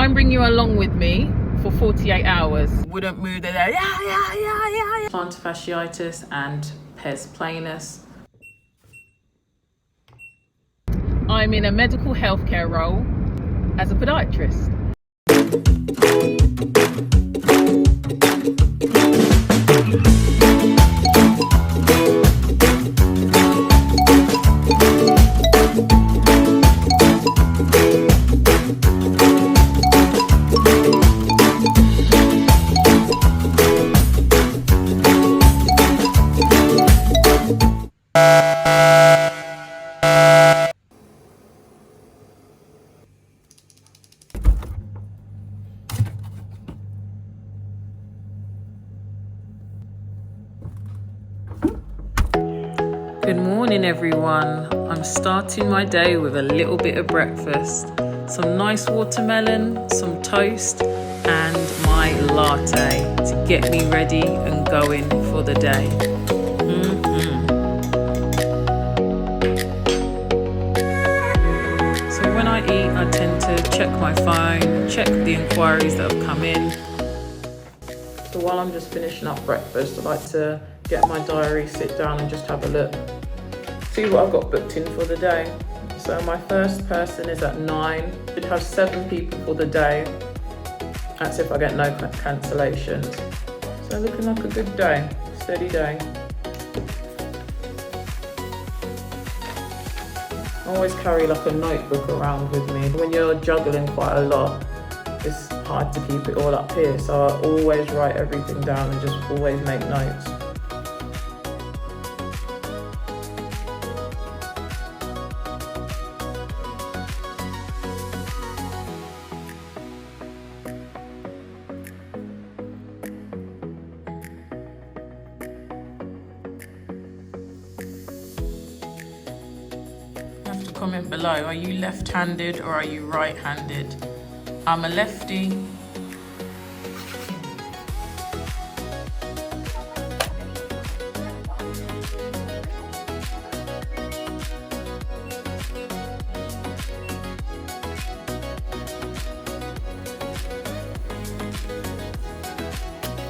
Try and bring you along with me for 48 hours. Wouldn't move the day. Plantar fasciitis and pes planus. I'm in a medical healthcare role as a podiatrist. Good morning, everyone. I'm starting my day with a little bit of breakfast. Some nice watermelon, some toast, and my latte to get me ready and going for the day. So when I eat, I tend to check my phone, check the inquiries that have come in. So while I'm just finishing up breakfast, I like to get my diary, sit down and just have a look. See what I've got booked in for the day. So my first person is at 9. Should have 7 people for the day. That's if I get no cancellations. So looking like a good day, steady day. I always carry like a notebook around with me. When you're juggling quite a lot, it's hard to keep it all up here. So I always write everything down and just always make notes. Comment below, are you left-handed or are you right-handed? I'm a lefty.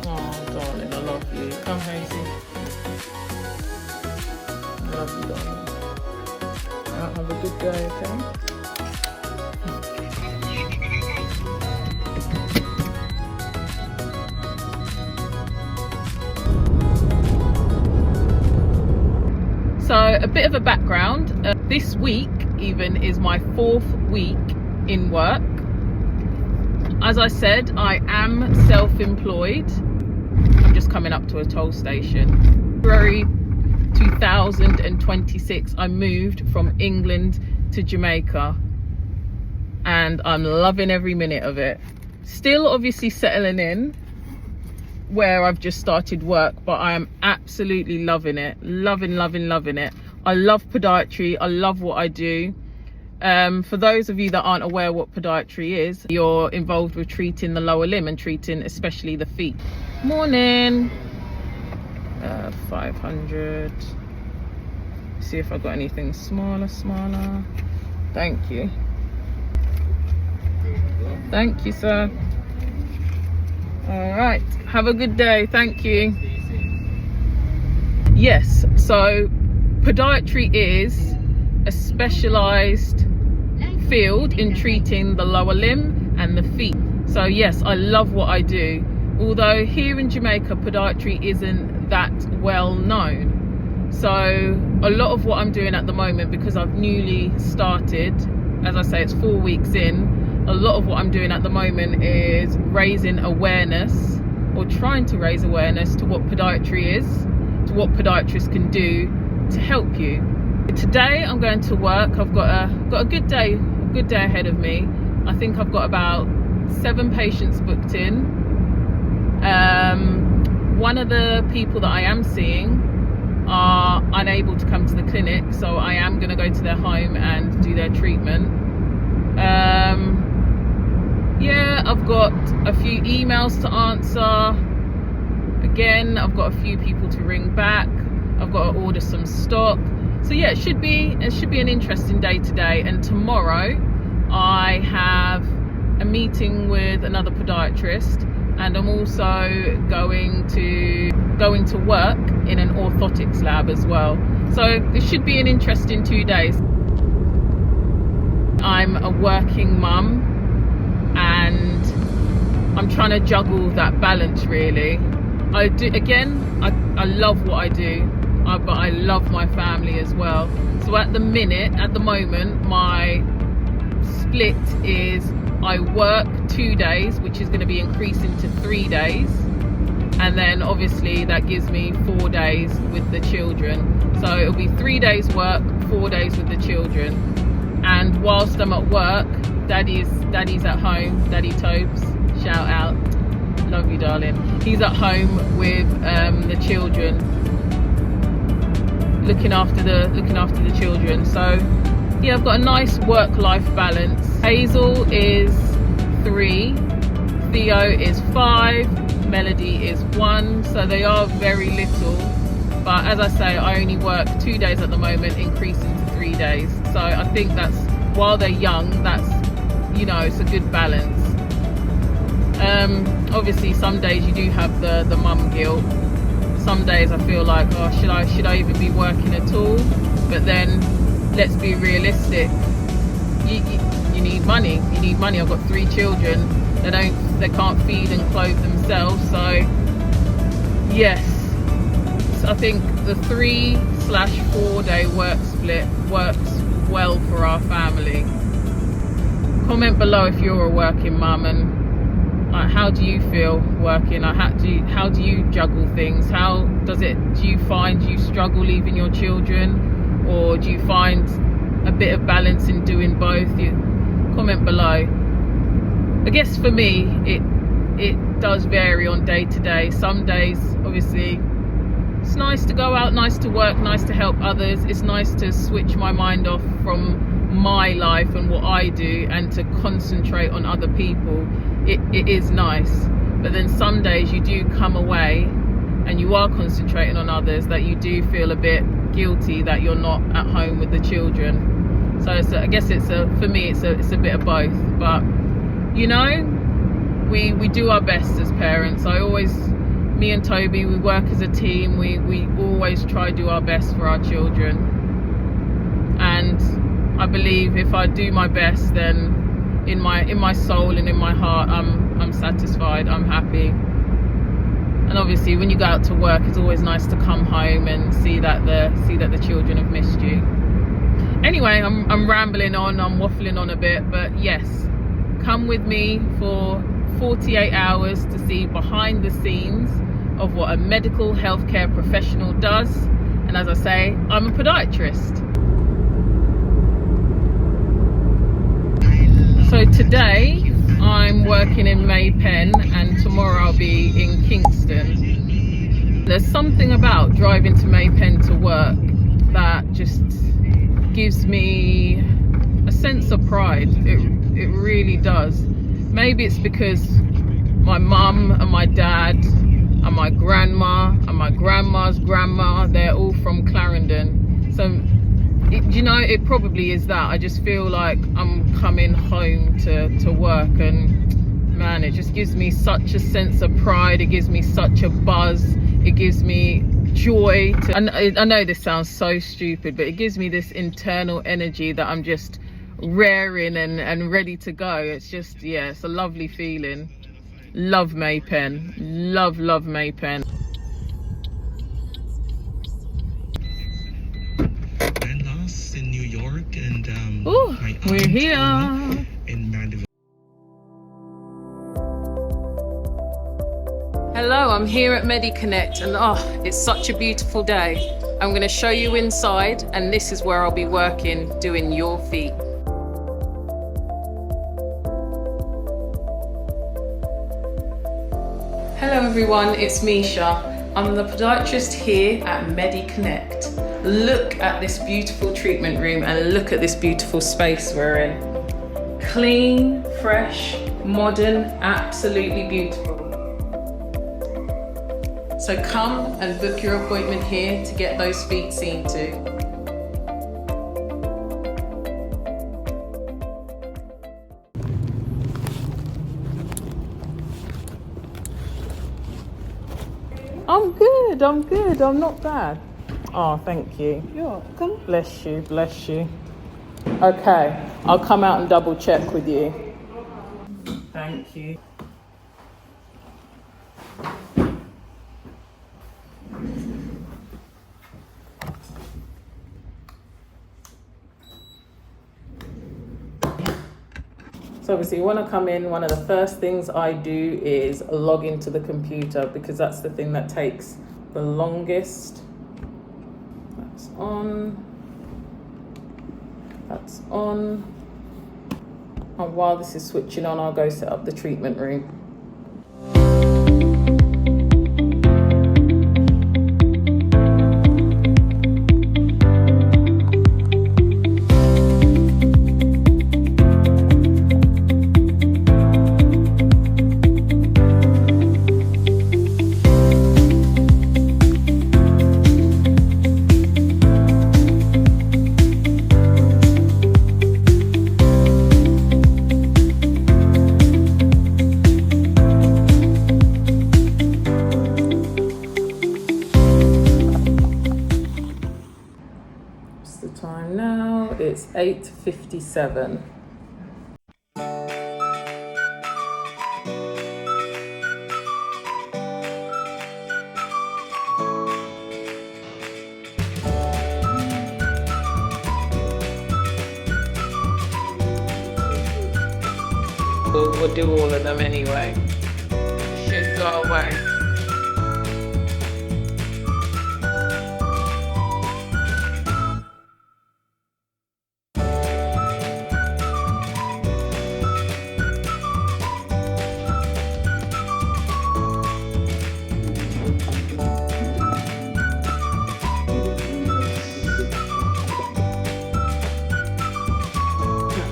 Oh darling, I love you. Come Hazy. I love you, darling. Have a good day, okay? So a bit of a background. This week even is my 4th week in work. As I said, I am self-employed. I'm just coming up to a toll station. February 2026 I moved from England to Jamaica and I'm loving every minute of it. Still obviously settling in where I've just started work, but I am absolutely loving it. Loving it. I love podiatry. I love what I do. For those of you that aren't aware what podiatry is, you're involved with treating the lower limb and treating especially the feet. Morning. 500. See if I got anything smaller. Thank you. Thank you, sir. All right, have a good day. Thank you. Yes, so podiatry is a specialized field in treating the lower limb and the feet. So yes, I love what I do. Although here in Jamaica, podiatry isn't that well known. So a lot of what I'm doing at the moment, because I've newly started, as I say, it's 4 weeks in, a lot of what I'm doing at the moment is raising awareness, or trying to raise awareness to what podiatry is, to what podiatrists can do to help you. Today I'm going to work. I've got a good day ahead of me. I think I've got about 7 patients booked in. One of the people that I am seeing are unable to come to the clinic, so I am going to go to their home and do their treatment. Yeah, I've got a few emails to answer. Again, I've got a few people to ring back. I've got to order some stock. So yeah, it should be an interesting day today. And tomorrow I have a meeting with another podiatrist, and I'm also going to work in an orthotics lab as well. So this should be an interesting 2 days. I'm a working mum and I'm trying to juggle that balance really. I love what I do, but I love my family as well. So at the moment, my split is I work 2 days, which is going to be increasing to 3 days. And then obviously that gives me 4 days with the children. So it'll be 3 days work, 4 days with the children. And whilst I'm at work, daddy's at home, Daddy Tobes, shout out, love you darling. He's at home with the children, looking after the children. So yeah, I've got a nice work-life balance. Hazel is 3, Theo is 5, Melody is 1, so they are very little. But as I say, I only work 2 days at the moment, increasing to 3 days. So I think that's, while they're young, that's, you know, it's a good balance. Obviously some days you do have the mum guilt. Some days I feel like, oh, should I even be working at all? But then let's be realistic. You need money. You need money. I've got 3 children. They can't feed and clothe themselves. So yes, I think the 3/4 day work split works well for our family. Comment below if you're a working mum, and like, how do you feel working? How do you juggle things? Do you find you struggle leaving your children, or do you find a bit of balance in doing both? Comment below. I guess for me it does vary on day to day. Some days obviously it's nice to go out, nice to work, nice to help others. It's nice to switch my mind off from my life and what I do and to concentrate on other people. It is nice. But then some days you do come away and you are concentrating on others, that you do feel a bit guilty that you're not at home with the children. So I guess for me it's a bit of both. But you know, we do our best as parents. Me and Toby, we work as a team. We always try to do our best for our children. And I believe if I do my best, then in my soul and in my heart, I'm satisfied, I'm happy. And obviously when you go out to work, it's always nice to come home and see that the children have missed you. Anyway, I'm rambling on, I'm waffling on a bit, but yes, come with me for 48 hours to see behind the scenes of what a medical healthcare professional does. And as I say, I'm a podiatrist. So today I'm working in MayPen and tomorrow I'll be in Kingston. There's something about driving to MayPen to work that just gives me a sense of pride. It really does. Maybe it's because my mum and my dad and my grandma and my grandma's grandma, they're all from Clarendon. So it probably is that. I just feel like I'm coming home to work, and man, it just gives me such a sense of pride. It gives me such a buzz. It gives me joy. I know this sounds so stupid, but it gives me this internal energy that I'm just raring and ready to go. It's just, yeah, it's a lovely feeling. Love MayPen. Love MayPen. In New York, and we're here in Mandeville. Hello, I'm here at MediConnect, and it's such a beautiful day. I'm going to show you inside, and this is where I'll be working, doing your feet. Hello everyone, it's Misha. I'm the podiatrist here at MediConnect. Look at this beautiful treatment room and look at this beautiful space we're in. Clean, fresh, modern, absolutely beautiful. So come and book your appointment here to get those feet seen to. I'm good, I'm not bad. Oh, thank you. You're welcome. Bless you, bless you. Okay, I'll come out and double check with you. Thank you. So obviously when I come in, one of the first things I do is log into the computer because that's the thing that takes the longest. That's on. That's on. And while this is switching on, I'll go set up the treatment room. Time now, it's 8:57. We'll do all of them anyway. Should go away.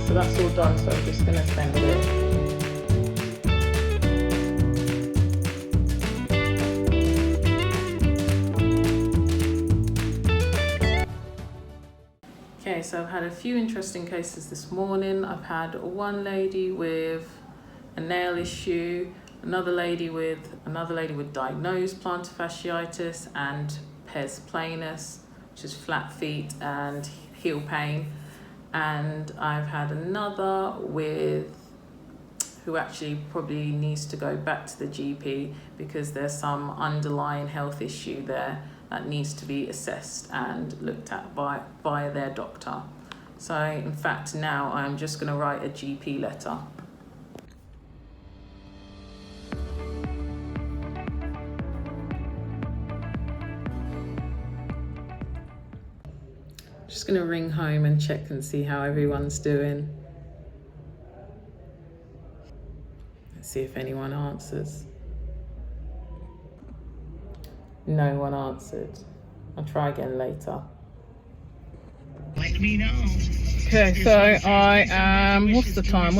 So that's all done, so I'm just going to send it. Okay, so I've had a few interesting cases this morning. I've had one lady with a nail issue, another lady with diagnosed plantar fasciitis and pes planus, which is flat feet and heel pain. And I've had another who actually probably needs to go back to the GP because there's some underlying health issue there that needs to be assessed and looked at by their doctor. So in fact now I'm just going to write a GP letter. Just going to ring home and check and see how everyone's doing. Let's see if anyone answers. No one answered. I'll try again later. Let me know. Okay, so I am, what's the time?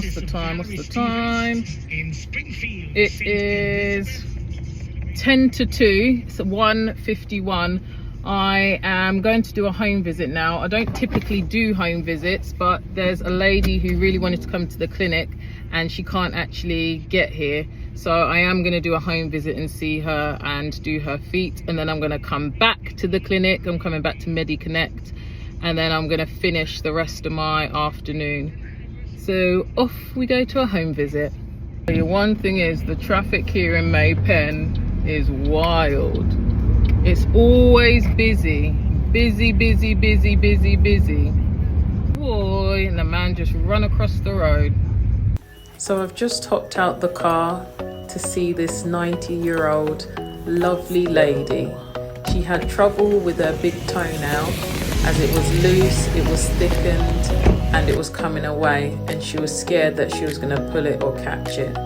In Springfield. It is 10 to 2, it's 1:51. I am going to do a home visit now. I don't typically do home visits, but there's a lady who really wanted to come to the clinic and she can't actually get here. So I am going to do a home visit and see her and do her feet. And then I'm going to come back to the clinic. I'm coming back to MediConnect. And then I'm going to finish the rest of my afternoon. So off we go to a home visit. The one thing is the traffic here in MayPen is wild. It's always busy. Busy. Boy, and the man just run across the road. So I've just hopped out the car to see this 90-year-old lovely lady. She had trouble with her big toenail as it was loose, it was thickened, and it was coming away, and she was scared that she was going to pull it or catch it.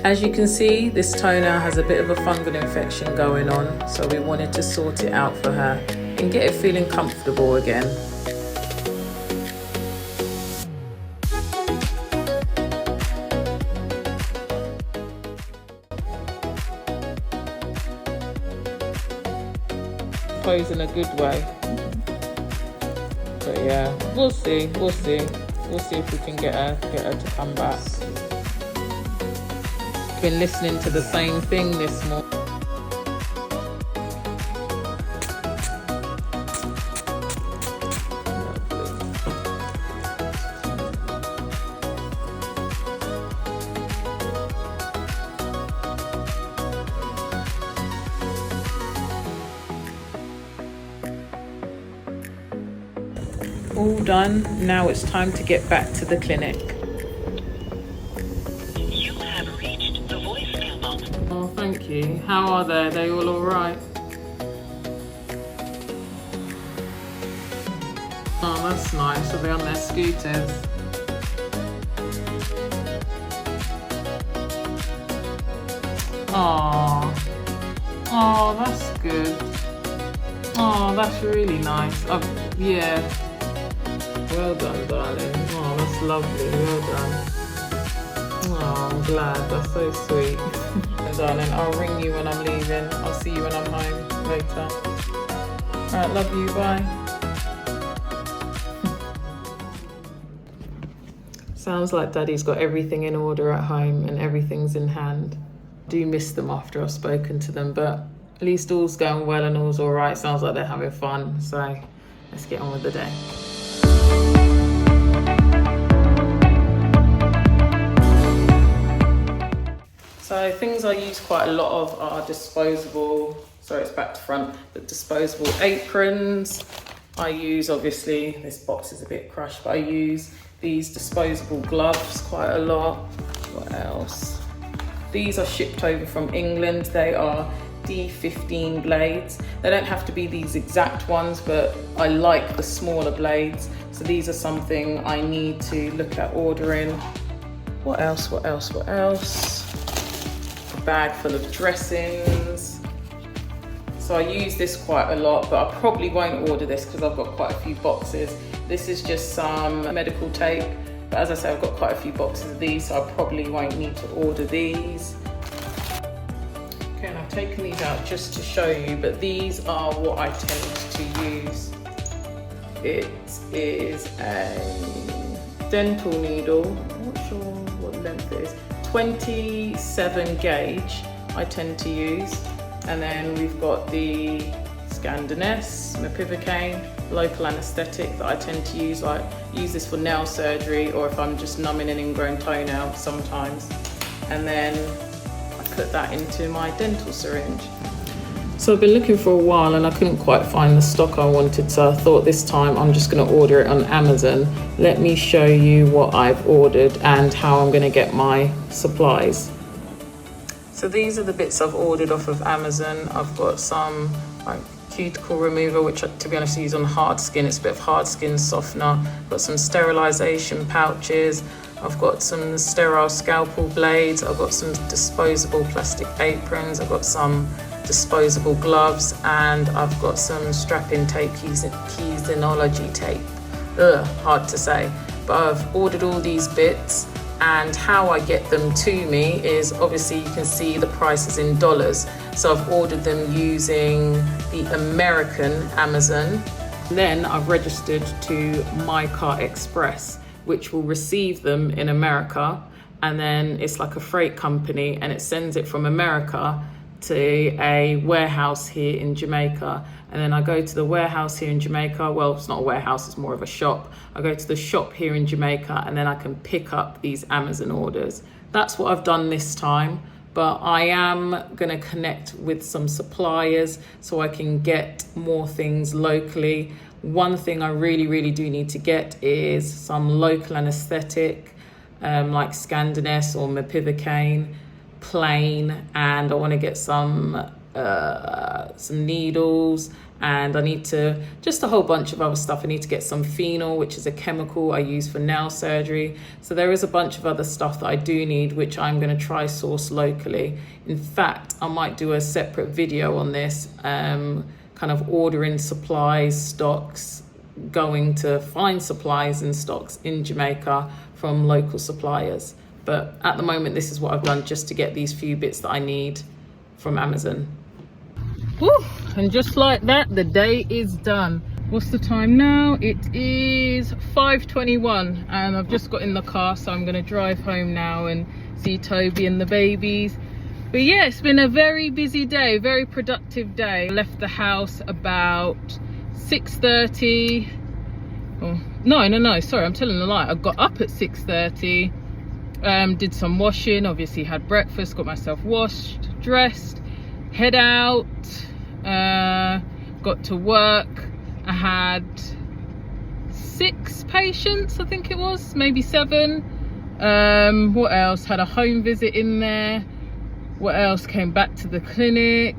As you can see, this toenail has a bit of a fungal infection going on, so we wanted to sort it out for her and get it feeling comfortable again. Pose in a good way. But yeah, we'll see if we can get her to come back. Been listening to the same thing this morning. All done. Now it's time to get back to the clinic. You have reached the voicemail box. Oh, thank you. How are they? Are they all right? Oh, that's nice. Are they on their scooters? Oh, oh, that's good. Oh, that's really nice. Yeah. Well done, darling. Oh, that's lovely. Well done. Oh, I'm glad. That's so sweet. Darling, I'll ring you when I'm leaving. I'll see you when I'm home later. Alright, love you. Bye. Sounds like Daddy's got everything in order at home and everything's in hand. I do miss them after I've spoken to them, but at least all's going well and all's all right. Sounds like they're having fun. So let's get on with the day. So things I use quite a lot of are disposable, sorry, it's back to front, but disposable aprons. I use, obviously, this box is a bit crushed, but I use these disposable gloves quite a lot. What else? These are shipped over from England. They are D15 blades. They don't have to be these exact ones, but I like the smaller blades. So these are something I need to look at ordering. What else? A bag full of dressings. So I use this quite a lot, but I probably won't order this because I've got quite a few boxes. This is just some medical tape. But as I say, I've got quite a few boxes of these, so I probably won't need to order these. Okay, and I've taken these out just to show you, but these are what I tend to use. It is a dental needle. I'm not sure what length it is. 27 gauge I tend to use. And then we've got the Scandiness, Mepivacaine, local anaesthetic that I tend to use. Like use this for nail surgery or if I'm just numbing an ingrown toenail sometimes. And then I put that into my dental syringe. So I've been looking for a while and I couldn't quite find the stock I wanted, so I thought this time I'm just going to order it on Amazon. Let me show you what I've ordered and how I'm going to get my supplies. So these are the bits I've ordered off of Amazon. I've got some like cuticle remover, which to be honest I use on hard skin. It's a bit of hard skin softener. I've got some sterilization pouches. I've got some sterile scalpel blades. I've got some disposable plastic aprons. I've got some disposable gloves, and I've got some strap-in tape, Keysinology tape. Hard to say. But I've ordered all these bits. And how I get them to me is obviously you can see the prices in dollars. So I've ordered them using the American Amazon. Then I've registered to MyCar Express, which will receive them in America. And then it's like a freight company and it sends it from America to a warehouse here in Jamaica. And then I go to the warehouse here in Jamaica. Well, it's not a warehouse, it's more of a shop. I go to the shop here in Jamaica and then I can pick up these Amazon orders. That's what I've done this time, but I am gonna connect with some suppliers so I can get more things locally. One thing I really do need to get is some local anesthetic, like Scandiness or Mepivacaine, plain, and I want to get some needles, and I need to just a whole bunch of other stuff. I need to get some phenol, which is a chemical I use for nail surgery. So there is a bunch of other stuff that I do need, which I'm going to try source locally. In fact, I might do a separate video on this, kind of ordering supplies, stocks, going to find supplies and stocks in Jamaica from local suppliers. But at the moment, this is what I've done just to get these few bits that I need from Amazon. Woo! And just like that, the day is done. What's the time now? It is 5:21 and I've just got in the car, so I'm going to drive home now and see Toby and the babies. But yeah, it's been a very busy day, very productive day. I left the house about 6:30. Oh, no, sorry, I'm telling a lie. I got up at 6:30. Did some washing, obviously had breakfast, got myself washed, dressed, head out, got to work. I had 6 patients, I think it was, maybe 7. What else? Had a home visit in there. What else? Came back to the clinic.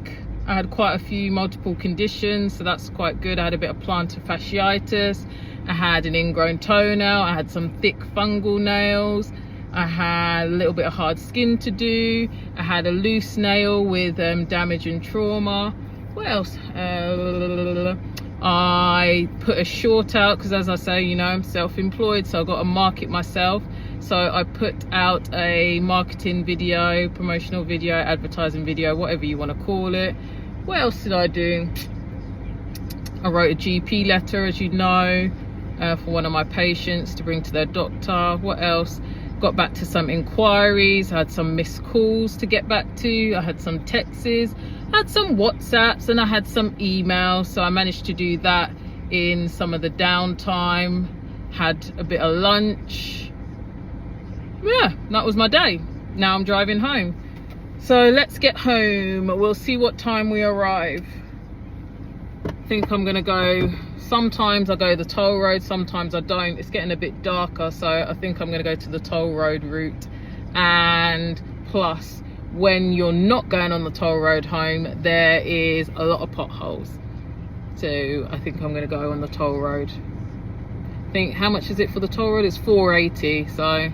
I had quite a few multiple conditions, so that's quite good. I had a bit of plantar fasciitis. I had an ingrown toenail. I had some thick fungal nails. I had a little bit of hard skin to do. I had a loose nail with damage and trauma. What else? I put a short out because, as I say, you know, I'm self-employed, so I've got to market myself. So I put out a marketing video, promotional video, advertising video, whatever you want to call it. What else did I do? I wrote a GP letter, as you know, for one of my patients to bring to their doctor. What else? Got back to some inquiries. I had some missed calls to get back to. I had some texts, I had some WhatsApps, and I had some emails. So I managed to do that in some of the downtime. Had a bit of lunch. Yeah, that was my day. Now I'm driving home. So let's get home. We'll see what time we arrive. I think I'm gonna go, sometimes I go the toll road, sometimes I don't. It's getting a bit darker, so I think I'm gonna go to the toll road route. And plus, when you're not going on the toll road home, there is a lot of potholes. So I think I'm gonna go on the toll road. I think, how much is it for the toll road? It's $4.80, so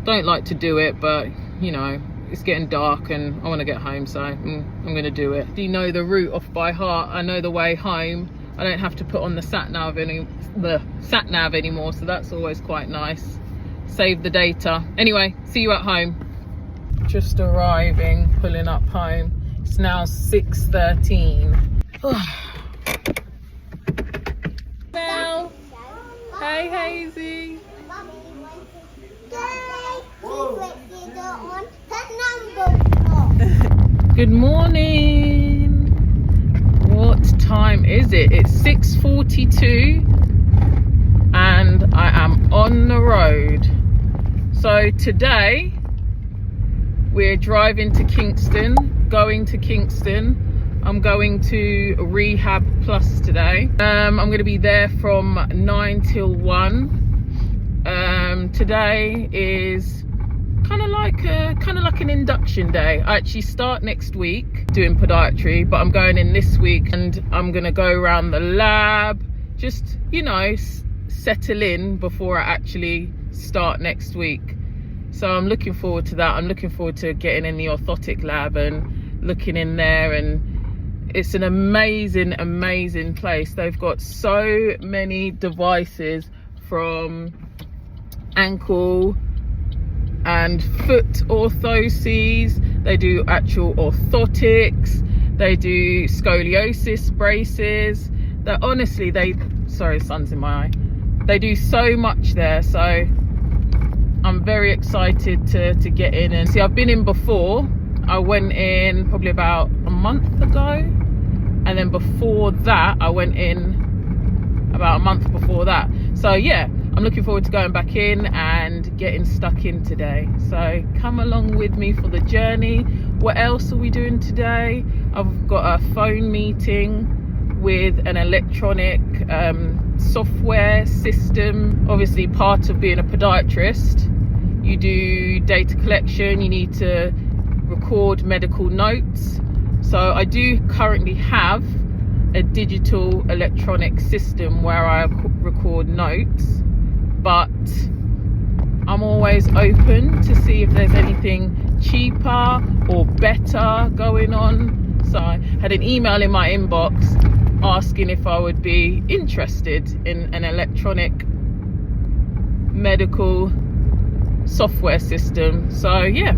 don't like to do it, but you know, it's getting dark and I want to get home, so I'm going to do it. You know the route off by heart. I know the way home. I don't have to put on the sat nav anymore, so that's always quite nice. Save the data. Anyway, see you at home. Just arriving, pulling up home. It's now 6:13. Belle. Hey, Hazy. Good morning. What time is it? It's 6:42 and I am on the road. So today we're driving to Kingston, going to Kingston. I'm going to Rehab Plus today. I'm going to be there from 9 till 1. Today is kind of like an induction day. I actually start next week doing podiatry, but I'm going in this week and I'm gonna go around the lab, just, you know, settle in before I actually start next week. So I'm looking forward to that. I'm looking forward to getting in the orthotic lab and looking in there, and it's an amazing place. They've got so many devices, from ankle and foot orthoses, they do actual orthotics, they do scoliosis braces. That honestly, sorry, sun's in my eye. They do so much there, so I'm very excited to get in and see. I've been in before. I went in probably about a month ago, and then before that I went in about a month before that. So yeah, I'm looking forward to going back in and getting stuck in today. So come along with me for the journey. What else are we doing today? I've got a phone meeting with an electronic software system. Obviously, part of being a podiatrist, you do data collection, you need to record medical notes. So I do currently have a digital electronic system where I record notes, but I'm always open to see if there's anything cheaper or better going on. So I had an email in my inbox asking if I would be interested in an electronic medical software system. So yeah,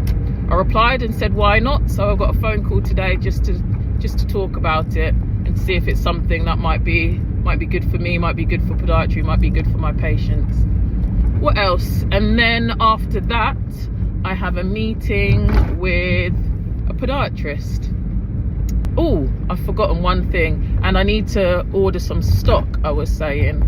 I replied and said why not. So I've got a phone call today just to talk about it and see if it's something that might be good for me, might be good for podiatry, might be good for my patients. What else? And then after that I have a meeting with a podiatrist. Oh, I've forgotten one thing, and I need to order some stock, I was saying.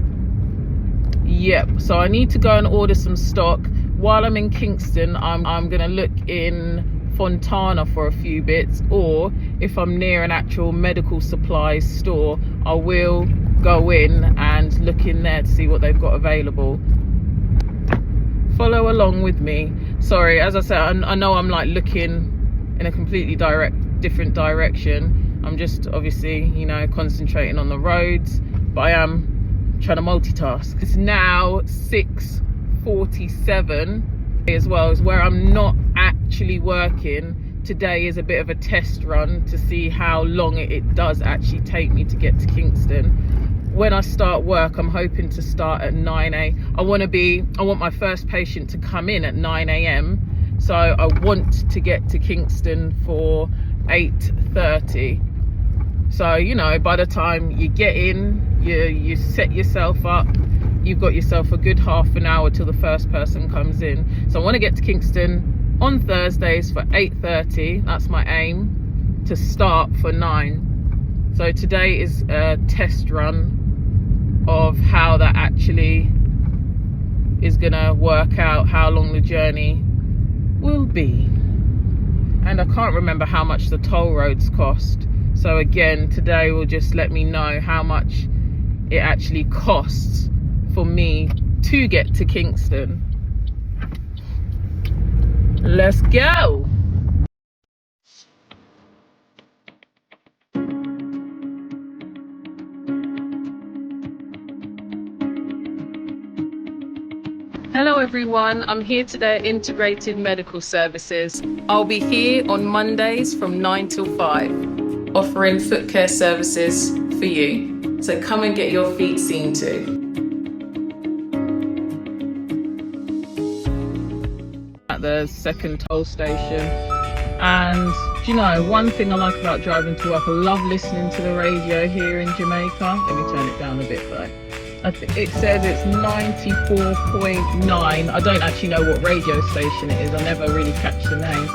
Yep, so I need to go and order some stock. While I'm in Kingston, I'm gonna look in Fontana for a few bits, or if I'm near an actual medical supplies store, I will go in and look in there to see what they've got available. Follow along with me. Sorry, as I said, I know I'm like looking in a completely different direction. I'm just obviously, you know, concentrating on the roads, but I am trying to multitask. It's now 6:47 as well, is where I'm not actually working. Today is a bit of a test run to see how long it does actually take me to get to Kingston. When I start work, I'm hoping to start at 9 a.m. I want my first patient to come in at 9 a.m. So I want to get to Kingston for 8:30. So, you know, by the time you get in, you set yourself up, you've got yourself a good half an hour till the first person comes in. So I want to get to Kingston on Thursdays for 8:30. That's my aim, to start for 9. So today is a test run of how that actually is gonna work out, how long the journey will be. And I can't remember how much the toll roads cost. So again, today will just let me know how much it actually costs for me to get to Kingston. Let's go. Hello everyone, I'm here today at Integrated Medical Services. I'll be here on Mondays from 9 till 5, offering foot care services for you. So come and get your feet seen to. At the second toll station. And do you know, one thing I like about driving to work, I love listening to the radio here in Jamaica. Let me turn it down a bit though. It says it's 94.9. I don't actually know what radio station it is. I never really catch the name,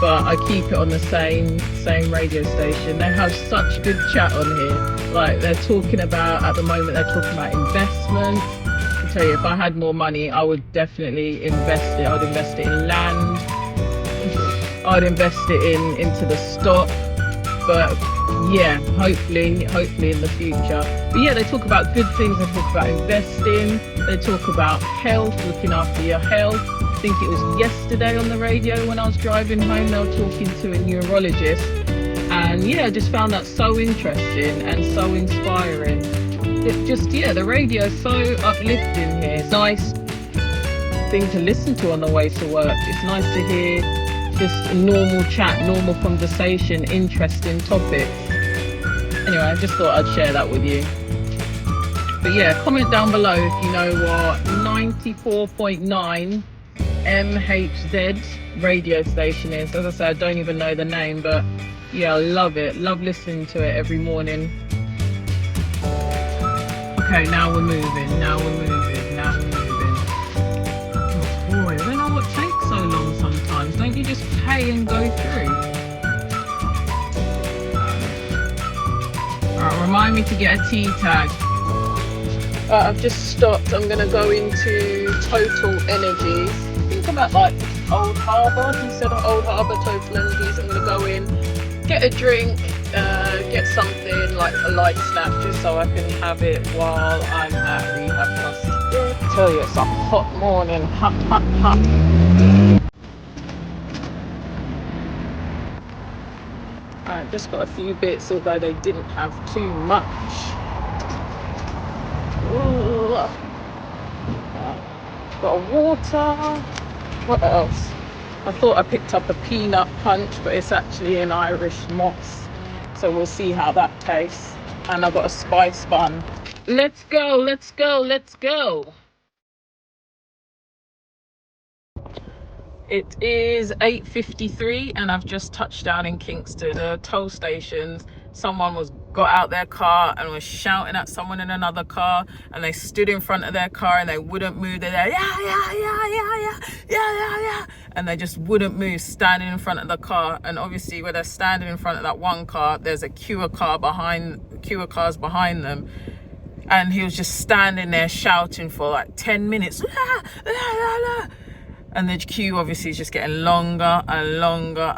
but I keep it on the same radio station. They have such good chat on here. Like they're talking about, at the moment they're talking about investment. I tell you, if I had more money, I would definitely invest it. I'd invest it in land. I'd invest it into the stock. But yeah, hopefully in the future. But yeah, they talk about good things. They talk about investing. They talk about health, looking after your health. I think it was yesterday on the radio when I was driving home, they were talking to a neurologist. And yeah, I just found that so interesting and so inspiring. It just, yeah, the radio is so uplifting here. It's a nice thing to listen to on the way to work. It's nice to hear just normal chat, normal conversation, interesting topics. Anyway, I just thought I'd share that with you. But yeah, comment down below if you know what 94.9 MHZ radio station is. As I said, I don't even know the name, but yeah, I love it. Love listening to it every morning. Okay, now we're moving. Oh boy, I don't know what takes so long sometimes. Don't you just pay and go through? Alright, remind me to get a T tag. I've just stopped. I'm going to go into Total Energies. I think I'm at like Old Harbour. He said Old Harbour Total Energies. I'm going to go in, get a drink, get something like a light snack just so I can have it while I'm at rehab hospital. I tell you, it's a hot morning. Hot. Alright, just got a few bits, although they didn't have too much. Ooh. Got a water. What else? I thought I picked up a peanut punch, but it's actually an Irish moss. So we'll see how that tastes. And I've got a spice bun. Let's go. It is 8:53 and I've just touched down in Kingston. Toll stations, someone got out their car and was shouting at someone in another car, and they stood in front of their car and they wouldn't move. They're there, yeah, and they just wouldn't move, standing in front of the car. And obviously where they're standing in front of that one car, there's a queue of cars behind them. And he was just standing there shouting for like 10 minutes. And the queue obviously is just getting longer and longer.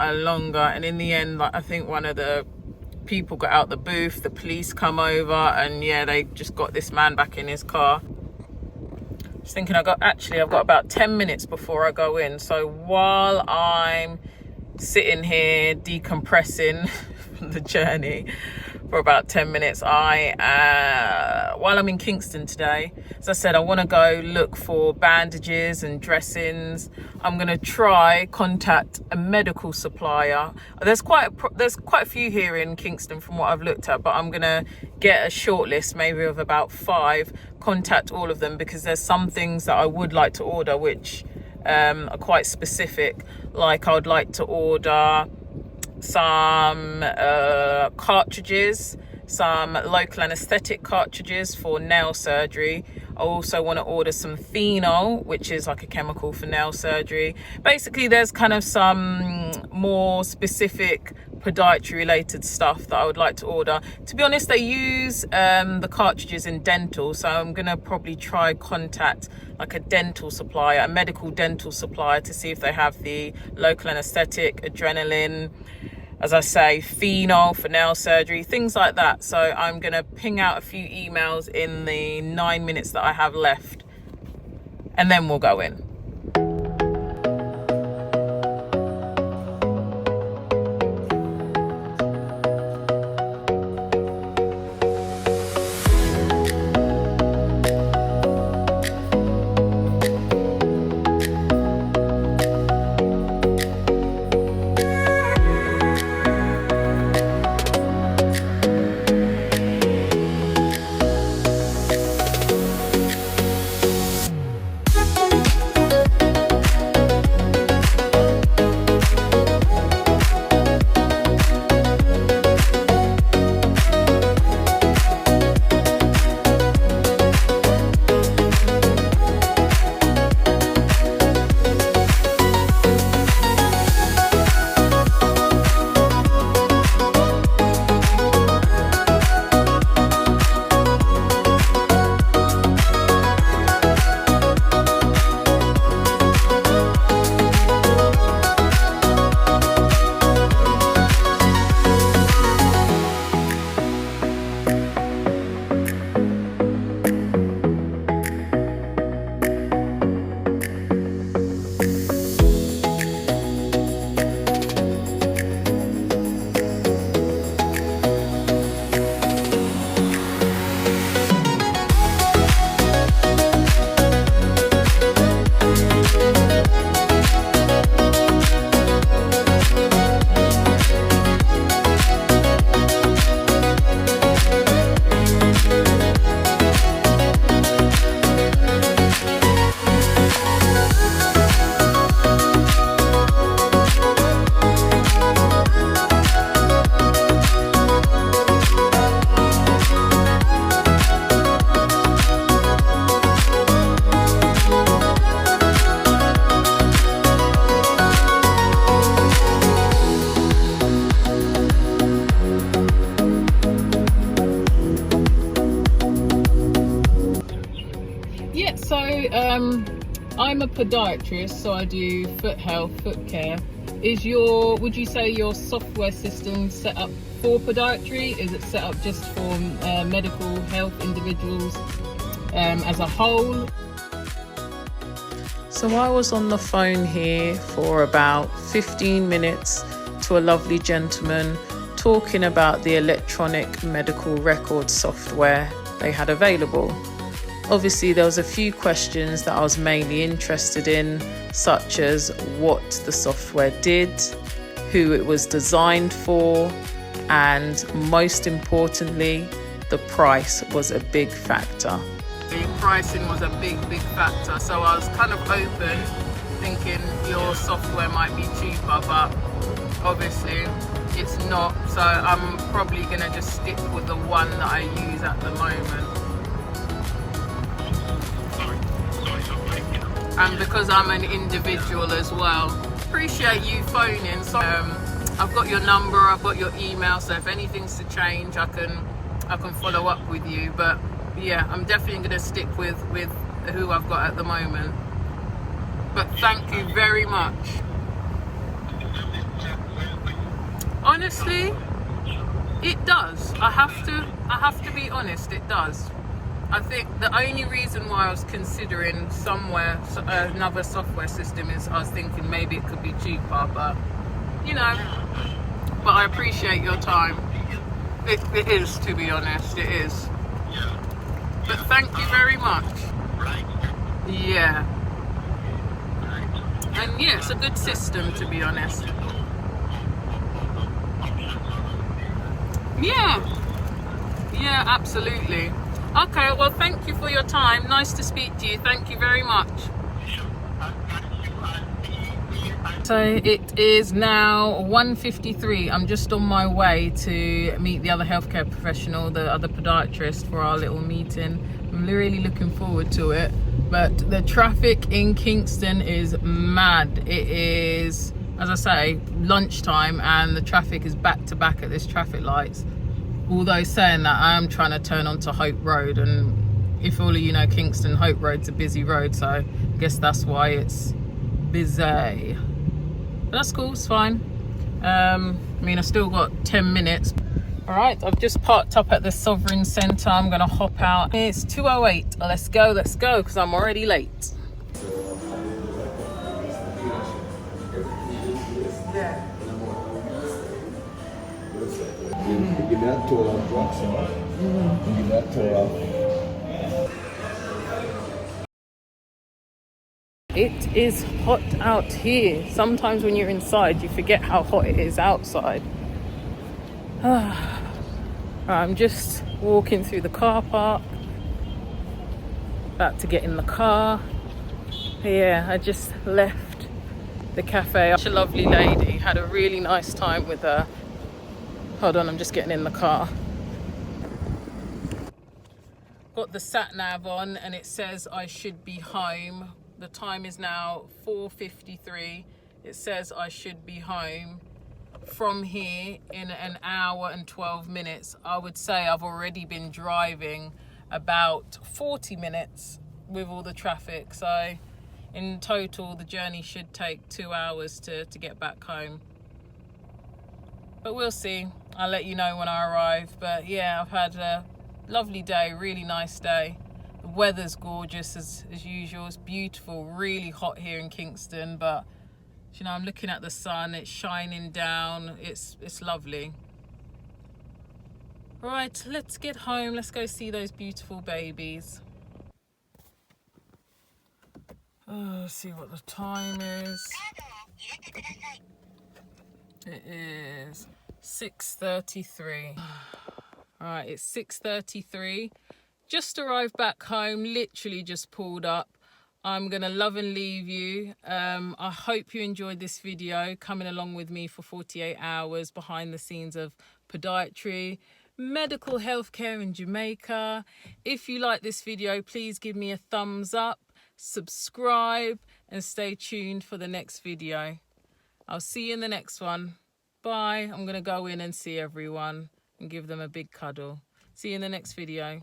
And in the end, like, I think one of the people got out the booth, the police come over, and yeah, they just got this man back in his car. Just thinking, I've got about 10 minutes before I go in. So while I'm sitting here decompressing from the journey for about 10 minutes, while I'm in Kingston today, as I said, I want to go look for bandages and dressings. I'm going to try contact a medical supplier. There's quite a few here in Kingston from what I've looked at, but I'm going to get a short list, maybe of about 5, contact all of them, because there's some things that I would like to order which are quite specific. Like, I would like to order some cartridges, some local anesthetic cartridges for nail surgery. I also want to order some phenol, which is like a chemical for nail surgery. Basically, there's kind of some more specific podiatry related stuff that I would like to order. To be honest, they use the cartridges in dental, so I'm gonna probably try contact like a dental supplier, a medical dental supplier, to see if they have the local anesthetic, adrenaline, as I say, phenol for nail surgery, things like that. So I'm gonna ping out a few emails in the 9 minutes that I have left, and then we'll go in. I'm a podiatrist, so I do foot health, foot care. Would you say your software system set up for podiatry? Is it set up just for medical health individuals as a whole? So I was on the phone here for about 15 minutes to a lovely gentleman talking about the electronic medical record software they had available. Obviously, there was a few questions that I was mainly interested in, such as what the software did, who it was designed for, and most importantly, the price was a big factor. The pricing was a big factor, so I was kind of open, thinking your software might be cheaper, but obviously it's not, so I'm probably going to just stick with the one that I use at the moment. And because I'm an individual as well, appreciate you phoning. So I've got your number, I've got your email, so if anything's to change, I can follow up with you. But yeah, I'm definitely going to stick with who I've got at the moment. But thank you very much. Honestly, It does. I have to be honest, it does. I think the only reason why I was considering another software system is I was thinking maybe it could be cheaper, but you know, but I appreciate your time. It is, to be honest, it is. But thank you very much. Yeah. And yeah, it's a good system, to be honest. Yeah, absolutely. Okay, well, thank you for your time. Nice to speak to you. Thank you very much. So it is now 1:53. I'm just on my way to meet the other healthcare professional, the other podiatrist, for our little meeting. I'm really looking forward to it. But the traffic in Kingston is mad. It is, as I say, lunchtime, and the traffic is back to back at this traffic lights. Although saying that, I am trying to turn onto Hope Road, and if all of you know Kingston, Hope Road's a busy road, so I guess that's why it's busy. But that's cool, it's fine. I mean, I've still got 10 minutes. All right, I've just parked up at the Sovereign Centre. I'm gonna hop out. It's 2:08. Let's go, because I'm already late. Yeah. Give me that total drop, so give me that total. It is hot out here. Sometimes when you're inside, you forget how hot it is outside. I'm just walking through the car park, about to get in the car. Yeah, I just left the cafe. Such a lovely lady, had a really nice time with her. Hold on, I'm just getting in the car. Got the sat nav on and it says I should be home. The time is now 4:53. It says I should be home from here in an hour and 12 minutes. I would say I've already been driving about 40 minutes with all the traffic. So in total, the journey should take 2 hours to get back home. But we'll see. I'll let you know when I arrive. But yeah, I've had a lovely day, really nice day. The weather's gorgeous as usual. It's beautiful, really hot here in Kingston, but you know, I'm looking at the sun, it's shining down, it's lovely. Right, let's get home, let's go see those beautiful babies. Let's see what the time is. It is 6:33. All right, it's 6:33. Just arrived back home, literally just pulled up. I'm gonna love and leave you. I hope you enjoyed this video, coming along with me for 48 hours behind the scenes of podiatry, medical healthcare in Jamaica. If you like this video, please give me a thumbs up, subscribe, and stay tuned for the next video. I'll see you in the next one. Bye. I'm gonna go in and see everyone and give them a big cuddle. See you in the next video.